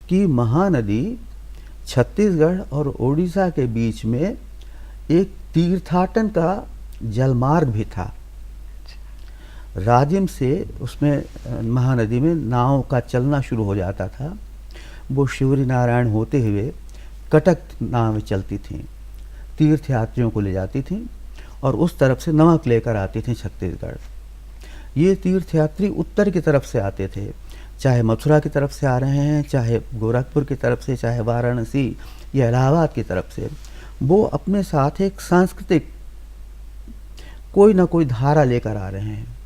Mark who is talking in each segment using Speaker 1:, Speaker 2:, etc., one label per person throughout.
Speaker 1: कि महानदी छत्तीसगढ़ और उड़ीसा के बीच में एक तीर्थाटन का जलमार्ग भी था। राजिम से उसमें महानदी में नाव का चलना शुरू हो जाता था। वो शिवरी नारायण होते हुए कटक नावें चलती थीं, तीर्थ यात्रियों को ले जाती थीं और उस तरफ से नमक लेकर आती थीं छत्तीसगढ़। ये तीर्थ यात्री उत्तर की तरफ से आते थे, चाहे मथुरा की तरफ से आ रहे हैं, चाहे गोरखपुर की तरफ से, चाहे वाराणसी या इलाहाबाद की तरफ से। वो अपने साथ एक सांस्कृतिक कोई ना कोई धारा लेकर आ रहे हैं।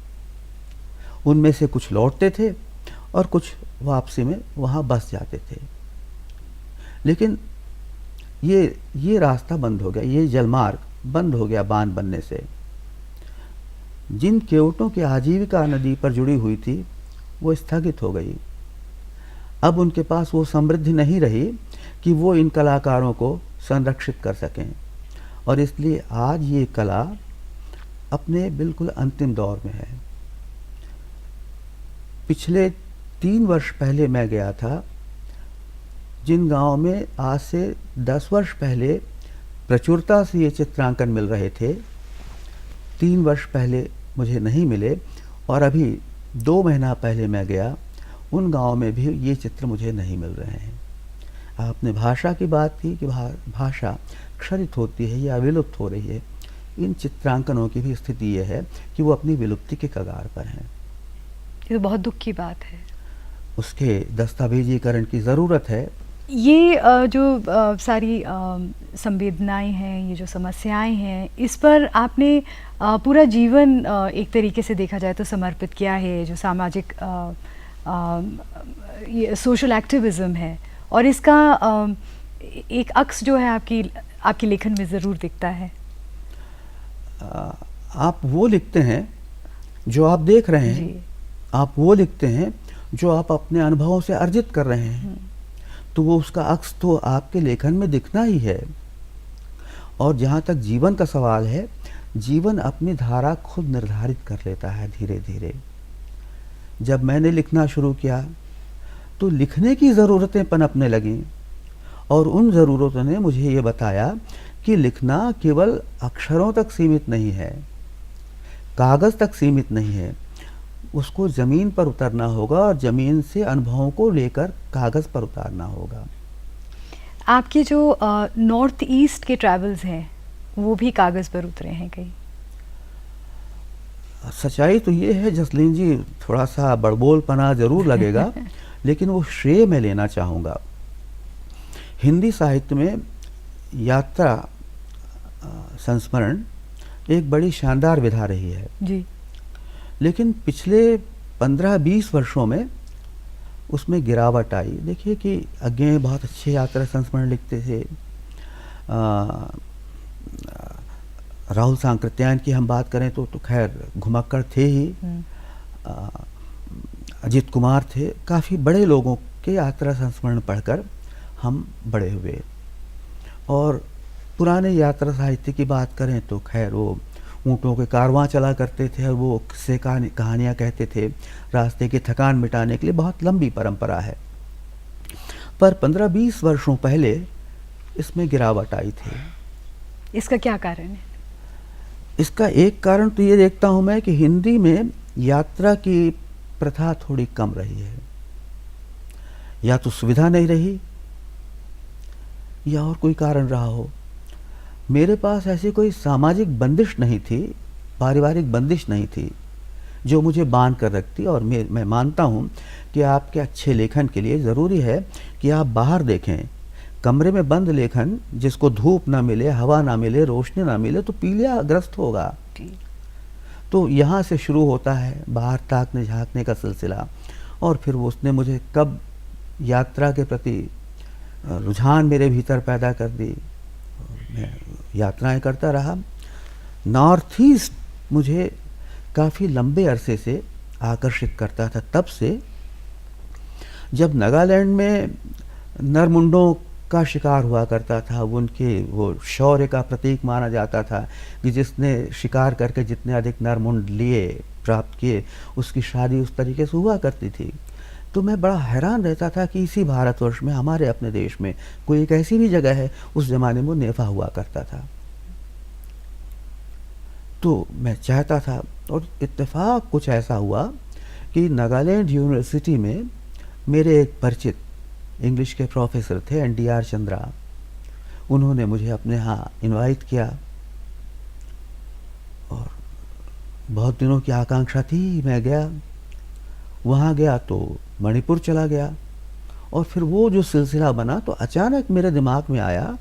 Speaker 1: उनमें से कुछ लौटते थे और कुछ वापसी में वहाँ बस जाते थे। लेकिन ये रास्ता बंद हो गया, ये जलमार्ग बंद हो गया बांध बनने से। जिन केवटों की आजीविका नदी पर जुड़ी हुई थी वो स्थगित हो गई। अब उनके पास वो समृद्धि नहीं रही कि वो इन कलाकारों को संरक्षित कर सकें, और इसलिए आज ये कला अपने बिल्कुल अंतिम दौर में है। पिछले 3 वर्ष पहले मैं गया था, जिन गांव में आज से 10 वर्ष पहले प्रचुरता से ये चित्रांकन मिल रहे थे, 3 वर्ष पहले मुझे नहीं मिले, और अभी 2 महीना पहले मैं गया, उन गांव में भी ये चित्र मुझे नहीं मिल रहे हैं। आपने भाषा की बात की कि भाषा क्षरित होती है या विलुप्त हो रही है। इन चित्रांकनों की भी स्थिति ये है कि वो अपनी विलुप्ति के कगार पर हैं।
Speaker 2: ये तो बहुत दुख की बात है।
Speaker 1: उसके दस्तावेजीकरण की ज़रूरत है।
Speaker 2: ये जो सारी संवेदनाएं हैं, ये जो समस्याएं हैं, इस पर आपने पूरा जीवन एक तरीके से देखा जाए तो समर्पित किया है। जो सामाजिक ये सोशल एक्टिविज़म है, और इसका एक अक्स जो है आपकी लेखन में ज़रूर दिखता है।
Speaker 1: आप वो लिखते हैं जो आप देख रहे हैं, आप वो लिखते हैं जो आप अपने अनुभवों से अर्जित कर रहे हैं, तो वो उसका अक्स तो आपके लेखन में दिखना ही है। और जहाँ तक जीवन का सवाल है, जीवन अपनी धारा खुद निर्धारित कर लेता है धीरे धीरे। जब मैंने लिखना शुरू किया तो लिखने की ज़रूरतें पनपने लगीं, और उन ज़रूरतों ने मुझे ये बताया कि लिखना केवल अक्षरों तक सीमित नहीं है, कागज़ तक सीमित नहीं है। उसको ज़मीन पर उतरना होगा और ज़मीन से अनुभवों को लेकर कागज़ पर उतारना होगा।
Speaker 2: आपके जो नॉर्थ ईस्ट के ट्रैवल्स हैं वो भी कागज़ पर उतरे हैं कई?
Speaker 1: सच्चाई तो ये है जसलीन जी, थोड़ा सा बड़बोलपना ज़रूर लगेगा लेकिन वो श्रेय मैं लेना चाहूँगा। हिंदी साहित्य में यात्रा संस्मरण एक बड़ी शानदार विधा रही है
Speaker 2: जी। लेकिन
Speaker 1: पिछले 15-20 वर्षों में उसमें गिरावट आई। देखिए कि आगे बहुत अच्छे यात्रा संस्मरण लिखते थे। राहुल सांकृत्यायन की हम बात करें तो खैर घुमक्कड़ थे ही, अजित कुमार थे, काफ़ी बड़े लोगों के यात्रा संस्मरण पढ़कर हम बड़े हुए। और पुराने यात्रा साहित्य की बात करें तो खैर वो ऊँटों के कारवां चला करते थे और वो किस्से कहानियाँ कहते थे रास्ते की थकान मिटाने के लिए। बहुत लंबी परंपरा है, पर 15-20 वर्षों पहले इसमें गिरावट आई थी।
Speaker 2: इसका क्या कारण है?
Speaker 1: इसका एक कारण तो ये देखता हूँ मैं कि हिंदी में यात्रा की प्रथा थोड़ी कम रही है। या तो सुविधा नहीं रही या और कोई कारण रहा हो। मेरे पास ऐसी कोई सामाजिक बंदिश नहीं थी, पारिवारिक बंदिश नहीं थी जो मुझे बांध कर रखती। और मैं मानता हूँ कि आपके अच्छे लेखन के लिए ज़रूरी है कि आप बाहर देखें। कमरे में बंद लेखन, जिसको धूप ना मिले, हवा ना मिले, रोशनी ना मिले, तो पीलियाग्रस्त होगा। तो यहाँ से शुरू होता है बाहर ताकने झाँकने का सिलसिला। और फिर वो उसने मुझे कब यात्रा के प्रति रुझान मेरे भीतर पैदा कर दी, मैं यात्राएं करता रहा। नॉर्थ ईस्ट मुझे काफ़ी लंबे अरसे से आकर्षित करता था, तब से जब नागालैंड में नरमुंडों का शिकार हुआ करता था। उनके वो शौर्य का प्रतीक माना जाता था कि जिसने शिकार करके जितने अधिक नरमुंड लिए प्राप्त किए, उसकी शादी उस तरीके से हुआ करती थी। तो मैं बड़ा हैरान रहता था कि इसी भारतवर्ष में, हमारे अपने देश में, कोई एक ऐसी भी जगह है, उस ज़माने में वो नेफा हुआ करता था। तो मैं चाहता था, और इत्तेफाक कुछ ऐसा हुआ कि नागालैंड यूनिवर्सिटी में मेरे एक परिचित इंग्लिश के प्रोफेसर थे, NDR चंद्रा। उन्होंने मुझे अपने यहाँ इनवाइट किया, और बहुत दिनों की आकांक्षा थी, मैं गया। वहाँ गया तो मणिपुर चला गया, और फिर वो जो सिलसिला बना, तो अचानक मेरे दिमाग में आया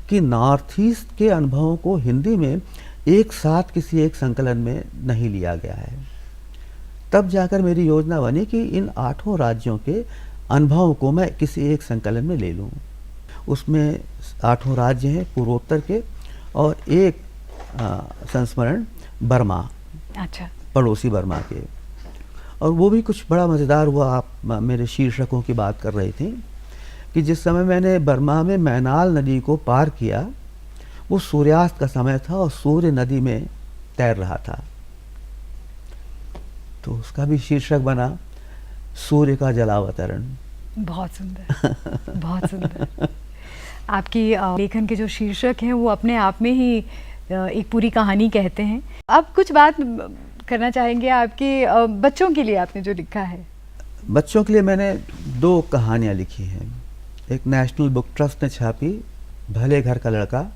Speaker 1: कि नॉर्थ ईस्ट के अनुभवों को हिंदी में एक साथ किसी एक संकलन में नहीं लिया गया है। तब जाकर मेरी योजना बनी कि इन 8 राज्यों के अनुभवों को मैं किसी एक संकलन में ले लूँ। उसमें 8 राज्य हैं पूर्वोत्तर के, और एक संस्मरण बर्मा,
Speaker 2: अच्छा,
Speaker 1: पड़ोसी बर्मा के। और वो भी कुछ बड़ा मज़ेदार हुआ। आप मेरे शीर्षकों की बात कर रही थी कि जिस समय मैंने बर्मा में मैनाल नदी को पार किया, वो सूर्यास्त का समय था और सूर्य नदी में तैर रहा था। तो उसका भी शीर्षक बना सूर्य का जलावतरण।
Speaker 2: बहुत सुंदर, बहुत सुंदर। आपकी लेखन के जो शीर्षक हैं वो अपने आप में ही एक पूरी कहानी कहते हैं। अब कुछ बात करना चाहेंगे आपके बच्चों के लिए आपने जो लिखा है।
Speaker 1: बच्चों के लिए मैंने 2 कहानियाँ लिखी हैं। एक नेशनल बुक ट्रस्ट ने छापी, भले घर का लड़का,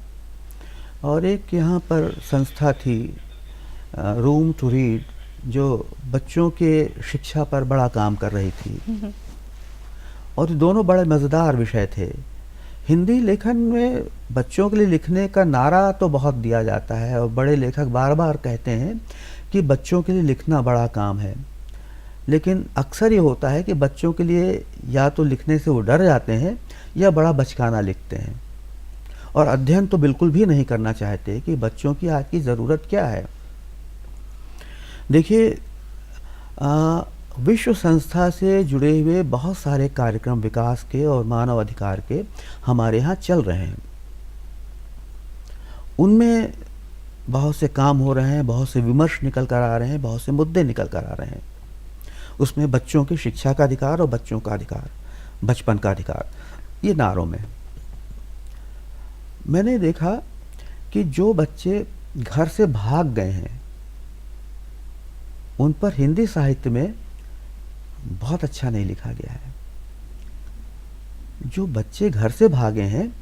Speaker 1: और एक यहाँ पर संस्था थी रूम टू रीड, जो बच्चों के शिक्षा पर बड़ा काम कर रही थी। और दोनों बड़े मज़ेदार विषय थे। हिंदी लेखन में बच्चों के लिए लिखने का नारा तो बहुत दिया जाता है, और बड़े लेखक बार बार कहते हैं कि बच्चों के लिए लिखना बड़ा काम है। लेकिन अक्सर ये होता है कि बच्चों के लिए या तो लिखने से वो डर जाते हैं, या बड़ा बचकाना लिखते हैं, और अध्ययन तो बिल्कुल भी नहीं करना चाहते कि बच्चों की आज की ज़रूरत क्या है। देखिए, विश्व संस्था से जुड़े हुए बहुत सारे कार्यक्रम विकास के और मानव अधिकार के हमारे यहाँ चल रहे हैं। उनमें बहुत से काम हो रहे हैं, बहुत से विमर्श निकल कर आ रहे हैं, बहुत से मुद्दे निकल कर आ रहे हैं। उसमें बच्चों की शिक्षा का अधिकार और बच्चों का अधिकार, बचपन का अधिकार, ये नारों में मैंने देखा कि जो बच्चे घर से भाग गए हैं, उन पर हिंदी साहित्य में बहुत अच्छा नहीं लिखा गया है। जो बच्चे घर से भागे हैं,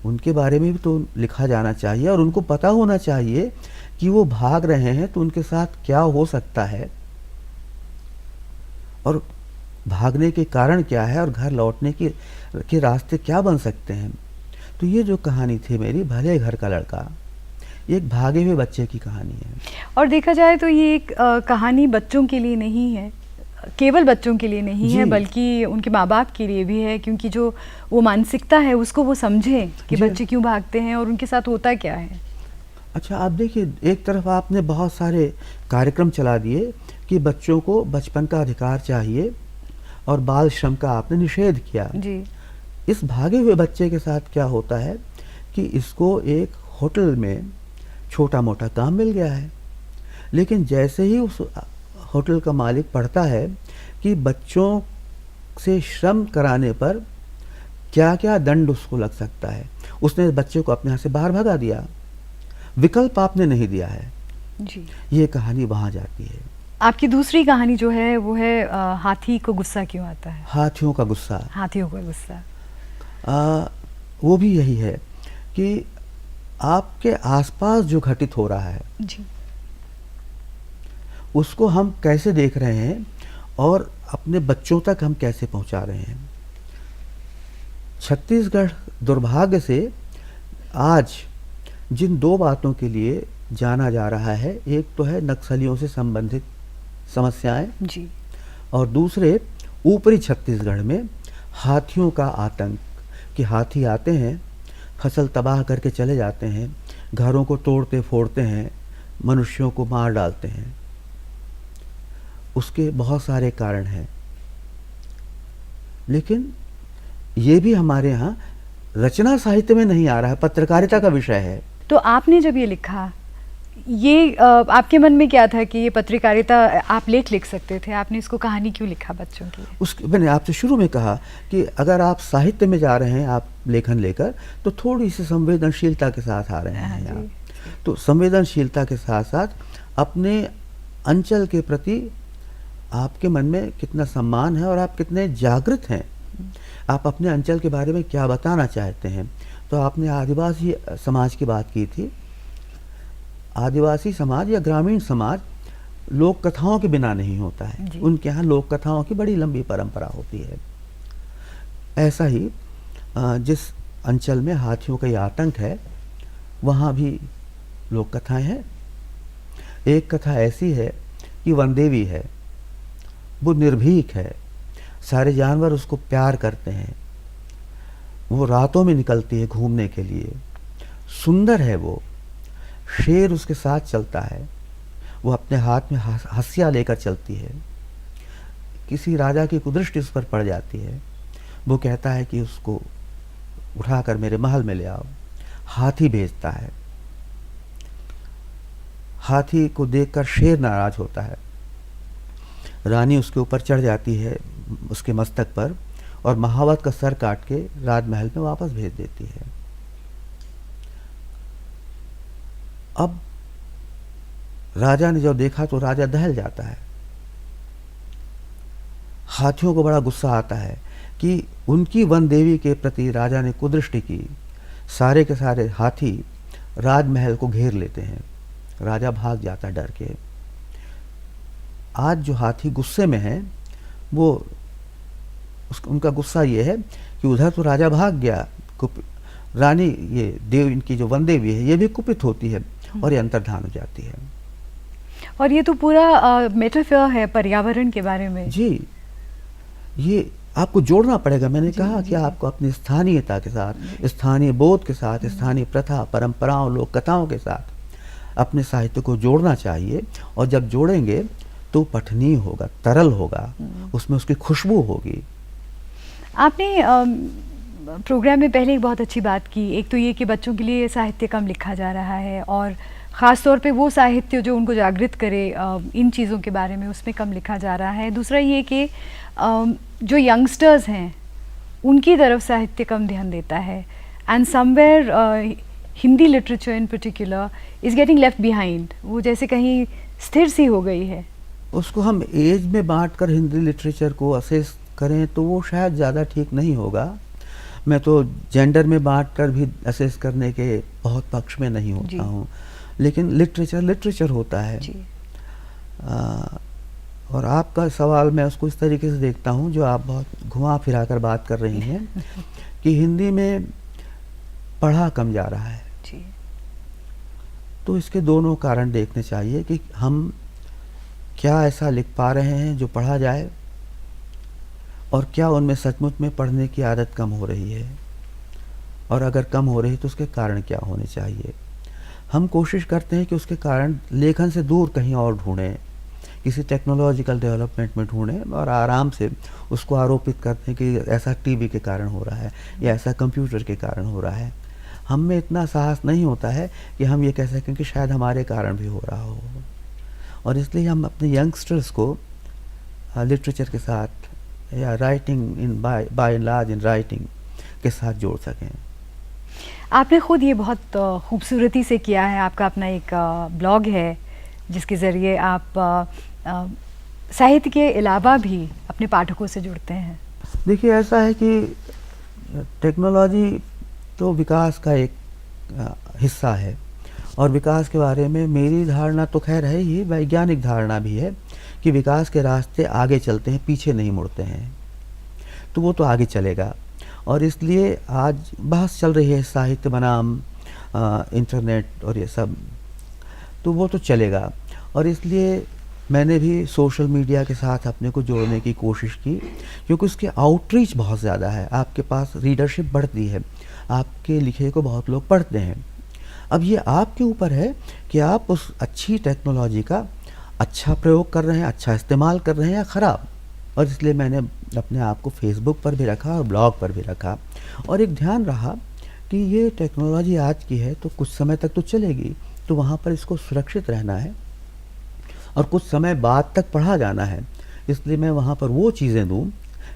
Speaker 1: उनके बारे में भी तो लिखा जाना चाहिए, और उनको पता होना चाहिए कि वो भाग रहे हैं तो उनके साथ क्या हो सकता है, और भागने के कारण क्या है, और घर लौटने के रास्ते क्या बन सकते हैं। तो ये जो कहानी थी मेरी, भले घर का लड़का, एक भागे हुए बच्चे की कहानी है।
Speaker 2: और देखा जाए तो ये एक कहानी बच्चों के लिए नहीं है, केवल बच्चों के लिए नहीं है, बल्कि उनके माँ बाप के लिए भी है, क्योंकि जो वो मानसिकता है उसको वो समझें कि बच्चे क्यों भागते हैं और उनके साथ होता क्या है।
Speaker 1: अच्छा, आप देखिए, एक तरफ आपने बहुत सारे कार्यक्रम चला दिए कि बच्चों को बचपन का अधिकार चाहिए, और बाल श्रम का आपने निषेध किया
Speaker 2: जी।
Speaker 1: इस भागे हुए बच्चे के साथ क्या होता है कि इसको एक होटल में छोटा मोटा काम मिल गया है, लेकिन जैसे ही उस होटल का मालिक पढ़ता है कि बच्चों से श्रम कराने पर क्या क्या दंड उसको लग सकता है, उसने बच्चे को अपने यहाँ से बाहर भगा दिया, विकल्प आपने नहीं दिया है
Speaker 2: जी।
Speaker 1: ये कहानी वहाँ जाती है।
Speaker 2: आपकी दूसरी कहानी जो है वो है हाथी को गुस्सा क्यों आता है।
Speaker 1: हाथियों का गुस्सा।
Speaker 2: हाथियों का गुस्सा।
Speaker 1: वो भी यही है कि आपके आसपास जो घटित हो रहा है
Speaker 2: जी,
Speaker 1: उसको हम कैसे देख रहे हैं और अपने बच्चों तक हम कैसे पहुंचा रहे हैं। छत्तीसगढ़ दुर्भाग्य से आज जिन 2 बातों के लिए जाना जा रहा है, एक तो है नक्सलियों से संबंधित समस्याएं
Speaker 2: जी,
Speaker 1: और दूसरे ऊपरी छत्तीसगढ़ में हाथियों का आतंक, कि हाथी आते हैं, फसल तबाह करके चले जाते हैं, घरों को तोड़ते फोड़ते हैं, मनुष्यों को मार डालते हैं। उसके बहुत सारे कारण हैं, लेकिन ये भी हमारे यहाँ रचना साहित्य में नहीं आ रहा है, पत्रकारिता का विषय है।
Speaker 2: तो आपने जब ये लिखा, ये आपके मन में क्या था कि ये पत्रकारिता, आप लेख लिख सकते थे, आपने इसको कहानी क्यों लिखा बच्चों की?
Speaker 1: मैंने आपसे शुरू में कहा कि अगर आप साहित्य में जा रहे हैं, आप लेखन लेकर, तो थोड़ी सी संवेदनशीलता के साथ आ रहे
Speaker 2: हाँ
Speaker 1: हैं
Speaker 2: जी।
Speaker 1: आप। तो संवेदनशीलता के साथ साथ अपने अंचल के प्रति आपके मन में कितना सम्मान है और आप कितने जागृत हैं, आप अपने अंचल के बारे में क्या बताना चाहते हैं। तो आपने आदिवासी समाज की बात की थी। आदिवासी समाज या ग्रामीण समाज लोक कथाओं के बिना नहीं होता है,
Speaker 2: जी।
Speaker 1: उनके यहाँ लोक कथाओं की बड़ी लंबी परंपरा होती है। ऐसा ही जिस अंचल में हाथियों का ये आतंक है, वहाँ भी लोक कथाएं हैं। एक कथा ऐसी है कि वनदेवी है, वो निर्भीक है, सारे जानवर उसको प्यार करते हैं, वो रातों में निकलती है घूमने के लिए, सुंदर है वो, शेर उसके साथ चलता है, वो अपने हाथ में हंसिया लेकर चलती है। किसी राजा की कुदृष्टि उस पर पड़ जाती है, वो कहता है कि उसको उठाकर मेरे महल में ले आओ। हाथी भेजता है, हाथी को देखकर शेर नाराज होता है, रानी उसके ऊपर चढ़ जाती है, उसके मस्तक पर, और महावत का सर काट के राजमहल में वापस भेज देती है। अब राजा ने जब देखा तो राजा दहल जाता है। हाथियों को बड़ा गुस्सा आता है कि उनकी वन देवी के प्रति राजा ने कुदृष्टि की। सारे के सारे हाथी राजमहल को घेर लेते हैं, राजा भाग जाता है डर के। आज जो हाथी गुस्से में है, वो उनका गुस्सा ये है कि उधर तो राजा भाग गया, रानी ये देव, इनकी जो वन देवी है, ये भी कुपित होती है और ये अंतर्धान हो जाती है।
Speaker 2: और ये तो पूरा मेटाफर है पर्यावरण के बारे में।
Speaker 1: जी, ये आपको जोड़ना पड़ेगा। मैंने कहा कि आपको अपनी स्थानीयता के साथ, स्थानीय बोध के साथ, स्थानीय प्रथा, परंपराओं, लोक कथाओं के साथ अपने साहित्य को जोड़ना चाहिए। और जब जोड़ेंगे तो पठनीय होगा, तरल होगा, उसमें उसकी खुशबू होगी।
Speaker 2: आपने प्रोग्राम में पहले एक बहुत अच्छी बात की, एक तो ये कि बच्चों के लिए साहित्य कम लिखा जा रहा है, और ख़ास तौर पे वो साहित्य जो उनको जागृत करे इन चीज़ों के बारे में, उसमें कम लिखा जा रहा है। दूसरा ये कि जो यंगस्टर्स हैं उनकी तरफ साहित्य कम ध्यान देता है, and somewhere Hindi literature in particular is getting left behind, वो जैसे कहीं स्थिर सी हो गई है।
Speaker 1: उसको हम एज में बांटकर हिंदी लिटरेचर को असेस करें तो वो शायद ज़्यादा ठीक नहीं होगा। मैं तो जेंडर में बांटकर भी असेस करने के बहुत पक्ष में नहीं होता हूँ, लेकिन लिटरेचर लिटरेचर होता है
Speaker 2: जी।
Speaker 1: और आपका सवाल मैं उसको इस तरीके से देखता हूँ, जो आप बहुत घुमा फिरा कर बात कर रही हैं कि हिंदी में पढ़ा कम जा रहा है।
Speaker 2: जी।
Speaker 1: तो इसके दोनों कारण देखने चाहिए कि हम क्या ऐसा लिख पा रहे हैं जो पढ़ा जाए, और क्या उनमें सचमुच में पढ़ने की आदत कम हो रही है, और अगर कम हो रही है तो उसके कारण क्या होने चाहिए। हम कोशिश करते हैं कि उसके कारण लेखन से दूर कहीं और ढूंढें, किसी टेक्नोलॉजिकल डेवलपमेंट में ढूंढें, और आराम से उसको आरोपित करते हैं कि ऐसा टीवी के कारण हो रहा है या ऐसा कंप्यूटर के कारण हो रहा है। हम में इतना साहस नहीं होता है कि हम ये कह सकें कि शायद हमारे कारण भी हो रहा हो, और इसलिए हम अपने यंगस्टर्स को लिटरेचर के साथ या writing in by and large in writing के साथ जोड़ सकें।
Speaker 2: आपने खुद ये बहुत खूबसूरती से किया है, आपका अपना एक ब्लॉग है जिसके ज़रिए आप साहित्य के अलावा भी अपने पाठकों से जुड़ते हैं।
Speaker 1: देखिए, ऐसा है कि टेक्नोलॉजी तो विकास का एक हिस्सा है, और विकास के बारे में मेरी धारणा तो खैर है ही, वैज्ञानिक धारणा भी है कि विकास के रास्ते आगे चलते हैं, पीछे नहीं मुड़ते हैं। तो वो तो आगे चलेगा, और इसलिए आज बहस चल रही है साहित्य बनाम इंटरनेट और ये सब, तो वो तो चलेगा। और इसलिए मैंने भी सोशल मीडिया के साथ अपने को जोड़ने की कोशिश की, क्योंकि उसके आउटरीच बहुत ज़्यादा है, आपके पास रीडरशिप बढ़ती है, आपके लिखे को बहुत लोग पढ़ते हैं। अब ये आपके ऊपर है कि आप उस अच्छी टेक्नोलॉजी का अच्छा प्रयोग कर रहे हैं, अच्छा इस्तेमाल कर रहे हैं या ख़राब। और इसलिए मैंने अपने आप को फेसबुक पर भी रखा और ब्लॉग पर भी रखा, और एक ध्यान रहा कि ये टेक्नोलॉजी आज की है तो कुछ समय तक तो चलेगी, तो वहाँ पर इसको सुरक्षित रहना है और कुछ समय बाद तक पढ़ा जाना है। इसलिए मैं वहाँ पर वो चीज़ें दूँ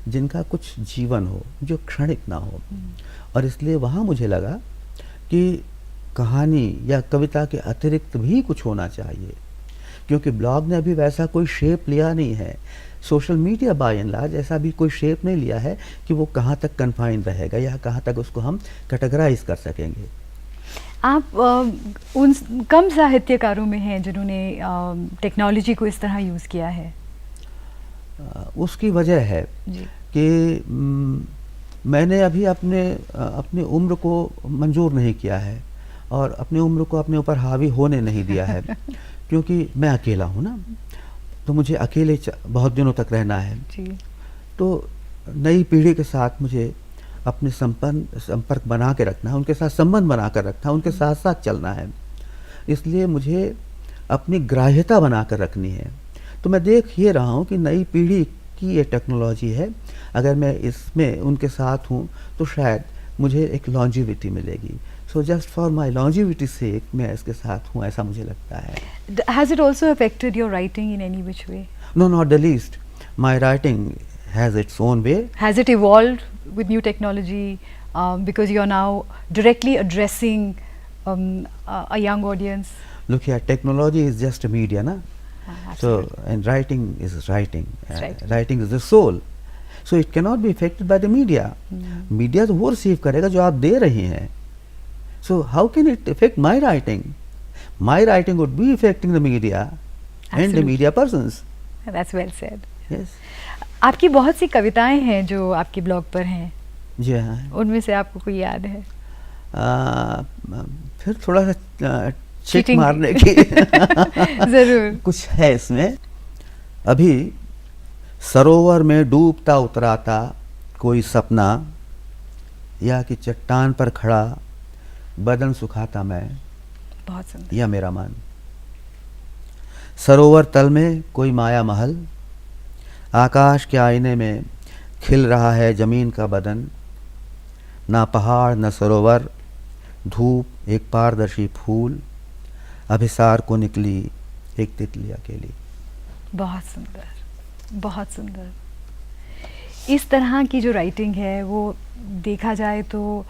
Speaker 1: जिनका कुछ जीवन हो, जो क्षणिक ना हो। और इसलिए वहाँ मुझे लगा कि कहानी या कविता के अतिरिक्त भी कुछ होना चाहिए, क्योंकि ब्लॉग ने अभी वैसा कोई शेप लिया नहीं है। Social media bye and large ऐसा भी कोई शेप नहीं लिया है कि वो कहाँ तक कन्फाइंड रहेगा या कहाँ तक उसको हम कैटेगराइज कर सकेंगे।
Speaker 2: आप उन कम साहित्यकारों में हैं जिन्होंने टेक्नोलॉजी को इस तरह यूज़ किया है।
Speaker 1: उसकी वजह है
Speaker 2: जी।
Speaker 1: कि मैंने अभी अपनी उम्र को मंजूर नहीं किया है और अपनी उम्र को अपने ऊपर हावी होने नहीं दिया है क्योंकि मैं अकेला हूँ ना, तो मुझे अकेले बहुत दिनों तक रहना है।
Speaker 2: जी।
Speaker 1: तो नई पीढ़ी के साथ मुझे अपने संपर्क बना के रखना है, उनके साथ संबंध बना कर रखना है, उनके साथ साथ चलना है। इसलिए मुझे अपनी ग्राह्यता बना कर रखनी है। तो मैं देख ये रहा हूँ कि नई पीढ़ी की ये टेक्नोलॉजी है, अगर मैं इसमें उनके साथ हूँ तो शायद मुझे एक लॉन्जिविटी मिलेगी। So just for my longevity sake मैं इसके साथ हूँ, ऐसा मुझे लगता है।
Speaker 2: Has it also affected your writing in any which way?
Speaker 1: No, not the least. My writing has its own way.
Speaker 2: Has it evolved with new technology because you're now directly addressing a young audience?
Speaker 1: Look here, technology is just a media, na?
Speaker 2: Absolutely.
Speaker 1: So, and writing is writing.
Speaker 2: It's writing.
Speaker 1: Writing is the soul. So it cannot be affected by the media. Media तो वो receive करेगा जो आप दे रही हैं. So how can it affect my writing? My writing would be affecting the media and the
Speaker 2: Absolutely.
Speaker 1: media persons.
Speaker 2: That's well said.
Speaker 1: Yes.
Speaker 2: आपकी बहुत सी कविताएं हैं जो आपके ब्लॉग पर हैं,
Speaker 1: जी हाँ.
Speaker 2: उनमें से आपको कोई याद है?
Speaker 1: फिर थोड़ा सा चिट
Speaker 2: Cheating.
Speaker 1: मारने की
Speaker 2: जरूर।
Speaker 1: कुछ है इसमें। अभी सरोवर में डूबता उतराता कोई सपना, या कि चट्टान पर खड़ा बदन सुखाता मैं,
Speaker 2: बहुत सुंदर।
Speaker 1: या मेरा मन। सरोवर तल में कोई माया महल, आकाश के आईने में खिल रहा है जमीन का बदन। ना पहाड़ न सरोवर, धूप एक पारदर्शी फूल, अभिसार को निकली एक तितली अकेली।
Speaker 2: बहुत सुंदर, बहुत सुंदर। इस तरह की जो राइटिंग है वो देखा जाए तो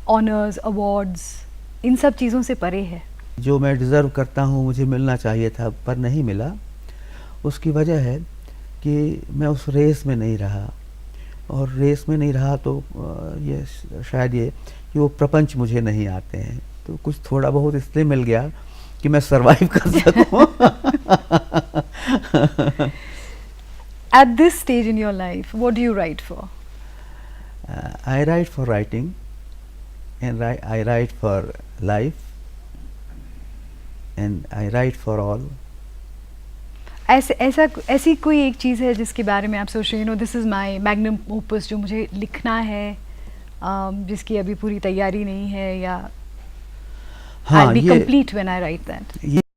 Speaker 2: ऑनर्स, अवार्ड्स, इन सब चीज़ों से परे है।
Speaker 1: जो मैं डिज़र्व करता हूँ, मुझे मिलना चाहिए था पर नहीं मिला। उसकी वजह है कि मैं उस रेस में नहीं रहा, और रेस में नहीं रहा तो ये शायद ये कि वो प्रपंच मुझे नहीं आते हैं, तो कुछ थोड़ा बहुत इसलिए मिल गया कि मैं सरवाइव कर सकूं।
Speaker 2: At this stage in your life, what do you write for?
Speaker 1: I write for writing, and I write for life, and I write for all.
Speaker 2: ऐसी कोई एक चीज़ है जिसके बारे में आप सोच रहे हो, this is my magnum opus, जो मुझे लिखना है, जिसकी अभी पूरी तैयारी नहीं है, या I'll be complete when I write that?